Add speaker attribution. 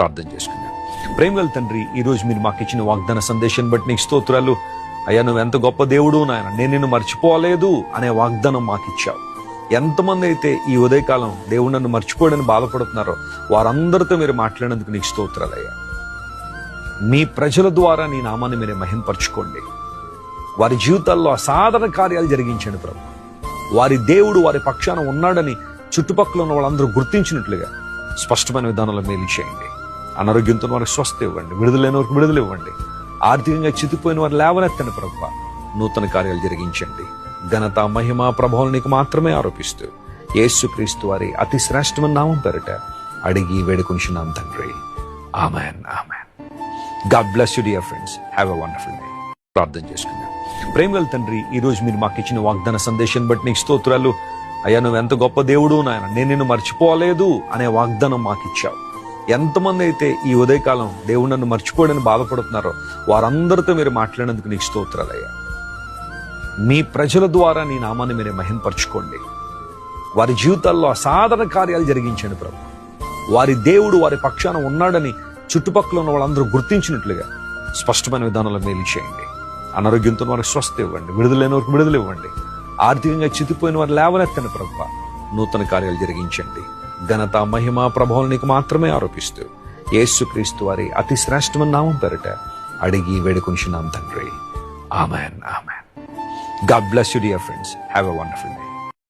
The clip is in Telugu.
Speaker 1: ప్రార్థన చేసుకుందాం. ప్రేమగల తండ్రి, ఈ రోజు మీరు మాకు ఇచ్చిన వాగ్దాన సందేశాన్ని బట్టి నీకు స్తోత్రాలు. అయ్యా, నువ్వు ఎంత గొప్ప దేవుడు నాయన, నేను నిన్ను మర్చిపోలేదు అనే వాగ్దానం మాకు ఇచ్చావు. ఎంతమంది అయితే ఈ ఉదయకాలం దేవుడు నన్ను మర్చిపోయాడని బాధపడుతున్నారో వారందరితో మీరు మాట్లాడినందుకు నీకు స్తోత్రాలయ్యా. మీ ప్రజల ద్వారా నీ నామాన్ని మీరే మహింపరచుకోండి. వారి జీవితాల్లో అసాధారణ కార్యాలు జరిగించండి ప్రభు. వారి దేవుడు వారి పక్షాన ఉన్నాడని చుట్టుపక్కల ఉన్న వాళ్ళందరూ గుర్తించినట్లుగా స్పష్టమైన విధానంలో మేలు చేయండి. అనారోగ్యంతో వారికి స్వస్థ ఇవ్వండి, విడుదలైన వారికి విడుదల ఇవ్వండి. ఆర్థికంగా చితిపోయిన వారు లేవనెత్తని ప్రభు, నూతన కార్యాలు జరిగించండి. ఘనత మహిమ ప్రభావం నీకు మాత్రమే ఆరోపిస్తూ యేసుక్రీస్తు వారి అతి శ్రేష్టమైన నామం పేరిట అడిగి వేడుకొంచున్నాం తండ్రి. Amen, amen. God bless you dear friends. Have a wonderful day. ప్రార్థన చేసుకుందాం. ప్రేమగల తండ్రి, ఈ రోజు మీరు మాకు ఇచ్చిన వాగ్దాన సందేశాన్ని బట్టి నీకు స్తోత్రాలు. అయ్యా, నువ్వు ఎంత గొప్ప దేవుడు నాయన, నేను నిన్ను మర్చిపోలేదు అనే వాగ్దానం మాకు ఇచ్చావు. ఎంతమంది అయితే ఈ ఉదయకాలం దేవుడు నన్ను మర్చిపోయాడని బాధపడుతున్నారో వారందరితో మీరు మాట్లాడినందుకు నీకు స్తోత్రాలయ్యా. మీ ప్రజల ద్వారా నీ నామాన్ని మీరే మహింపరచుకోండి. వారి జీవితాల్లో అసాధారణ కార్యాలు జరిగించండి ప్రభు. వారి దేవుడు వారి పక్షాన ఉన్నాడని చుట్టుపక్కల ఉన్న వాళ్ళందరూ గుర్తించినట్లుగా స్పష్టమైన విధానంలో మేలు చేయండి. అనారోగ్యంతో వారికి స్వస్థ ఇవ్వండి, విడుదలైన వారికి విడుదల ఇవ్వండి. ఆర్థికంగా చితిపోయిన వారు లేవనెత్తని ప్రభు, నూతన కార్యాలు జరిగించండి. ఘనత మహిమ ప్రభావం నీకు మాత్రమే ఆరోపిస్తూ యేసుక్రీస్తు వారి అతి శ్రేష్టమైన నామం పేరిట అడిగి వేడుకొంచున్నాం తండ్రి. Amen, amen. God bless you dear friends. Have a wonderful day.